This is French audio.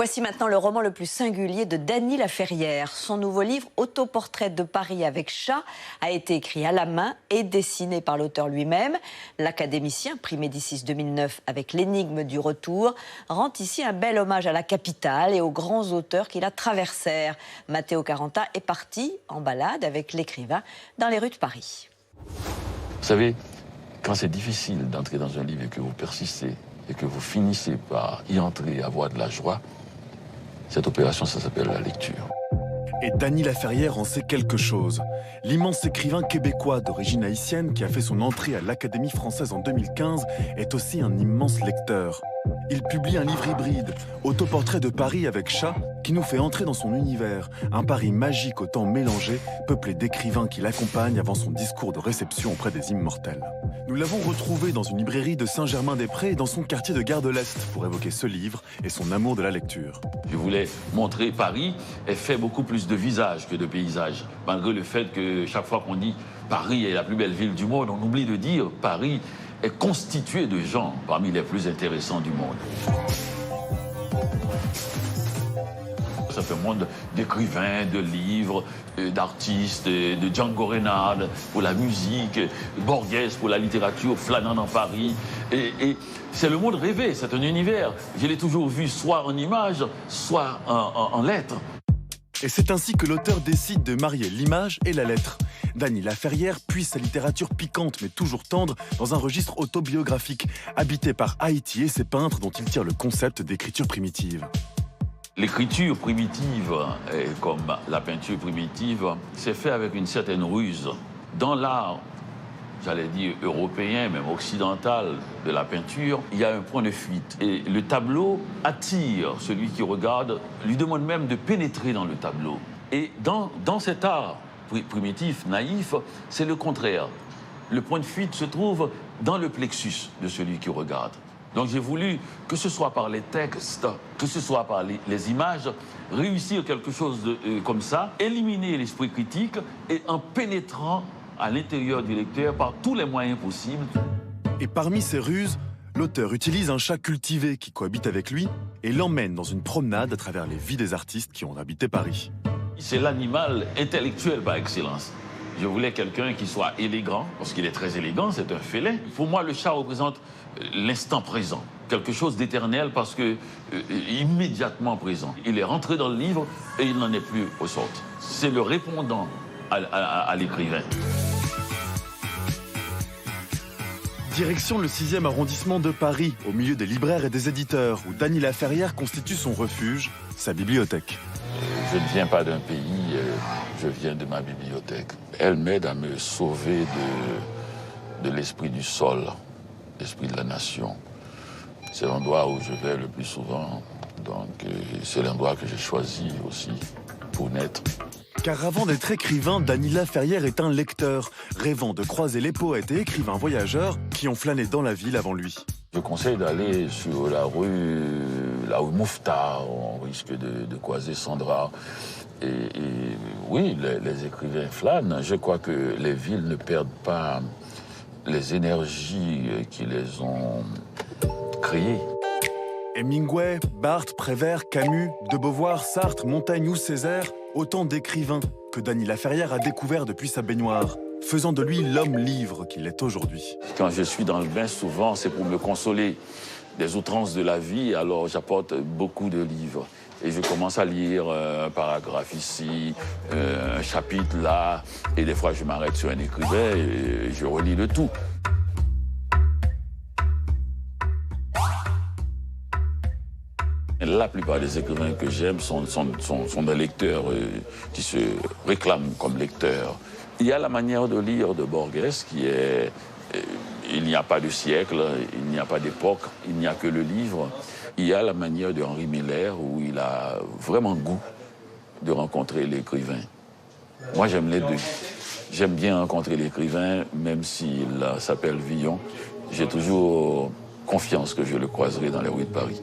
Voici maintenant le roman le plus singulier de Dany Laferrière. Son nouveau livre, Autoportrait de Paris avec chat, a été écrit à la main et dessiné par l'auteur lui-même. L'académicien, prix Médicis 2009 avec L'énigme du retour, rend ici un bel hommage à la capitale et aux grands auteurs qui la traversèrent. Matteo Caranta est parti en balade avec l'écrivain dans les rues de Paris. Vous savez, quand c'est difficile d'entrer dans un livre et que vous persistez, et que vous finissez par y entrer et avoir de la joie, cette opération, ça s'appelle la lecture. Et Dany Laferrière en sait quelque chose. L'immense écrivain québécois d'origine haïtienne qui a fait son entrée à l'Académie française en 2015 est aussi un immense lecteur. Il publie un livre hybride, Autoportrait de Paris avec chat, qui nous fait entrer dans son univers. Un Paris magique aux temps mélangés, peuplé d'écrivains qui l'accompagnent avant son discours de réception auprès des immortels. Nous l'avons retrouvé dans une librairie de Saint-Germain-des-Prés et dans son quartier de Gare de l'Est pour évoquer ce livre et son amour de la lecture. Je voulais montrer Paris et fait beaucoup plus de visages que de paysages. Malgré le fait que chaque fois qu'on dit Paris est la plus belle ville du monde, on oublie de dire Paris est constitué de gens parmi les plus intéressants du monde. Ça fait un monde d'écrivains, de livres, d'artistes, de Django Reinhardt pour la musique, Borges pour la littérature, flânant dans Paris. Et c'est le monde rêvé, c'est un univers. Je l'ai toujours vu soit en images, soit en lettres. Et c'est ainsi que l'auteur décide de marier l'image et la lettre. Dany Laferrière puise sa littérature piquante mais toujours tendre dans un registre autobiographique, habité par Haïti et ses peintres dont il tire le concept d'écriture primitive. L'écriture primitive, comme la peinture primitive, c'est fait avec une certaine ruse. Dans l'art, j'allais dire européen, même occidental, de la peinture, il y a un point de fuite. Et le tableau attire celui qui regarde, lui demande même de pénétrer dans le tableau. Et dans cet art primitif, naïf, c'est le contraire. Le point de fuite se trouve dans le plexus de celui qui regarde. Donc j'ai voulu, que ce soit par les textes, que ce soit par les images, réussir quelque chose comme ça, éliminer l'esprit critique et en pénétrant à l'intérieur du lecteur par tous les moyens possibles. Et parmi ces ruses, l'auteur utilise un chat cultivé qui cohabite avec lui et l'emmène dans une promenade à travers les vies des artistes qui ont habité Paris. C'est l'animal intellectuel par excellence. Je voulais quelqu'un qui soit élégant, parce qu'il est très élégant, c'est un félin. Pour moi, le chat représente l'instant présent, quelque chose d'éternel parce que immédiatement présent. Il est rentré dans le livre et il n'en est plus au sorti. C'est le répondant à l'écrivain. Direction le 6e arrondissement de Paris, au milieu des libraires et des éditeurs, où Dany Laferrière constitue son refuge, sa bibliothèque. Je ne viens pas d'un pays, je viens de ma bibliothèque. Elle m'aide à me sauver de l'esprit du sol, l'esprit de la nation. C'est l'endroit où je vais le plus souvent, donc c'est l'endroit que j'ai choisi aussi pour naître. Car avant d'être écrivain, Dany Laferrière est un lecteur, rêvant de croiser les poètes et écrivains voyageurs qui ont flâné dans la ville avant lui. Je conseille d'aller sur la rue Mouffetard, on risque de croiser Sandra. Et oui, les écrivains flânent. Je crois que les villes ne perdent pas les énergies qui les ont créées. Hemingway, Barthes, Prévert, Camus, de Beauvoir, Sartre, Montaigne ou Césaire, autant d'écrivains que Dany Laferrière a découvert depuis sa baignoire, faisant de lui l'homme-livre qu'il est aujourd'hui. Quand je suis dans le bain, souvent, c'est pour me consoler des outrances de la vie, alors j'apporte beaucoup de livres. Et je commence à lire un paragraphe ici, un chapitre là, et des fois je m'arrête sur un écrivain et je relis le tout. La plupart des écrivains que j'aime sont des lecteurs qui se réclament comme lecteurs. Il y a la manière de lire de Borges qui est... il n'y a pas de siècle, il n'y a pas d'époque, il n'y a que le livre. Il y a la manière de Henri Miller où il a vraiment goût de rencontrer l'écrivain. Moi, j'aime les deux. J'aime bien rencontrer l'écrivain, même s'il s'appelle Villon. J'ai toujours confiance que je le croiserai dans les rues de Paris.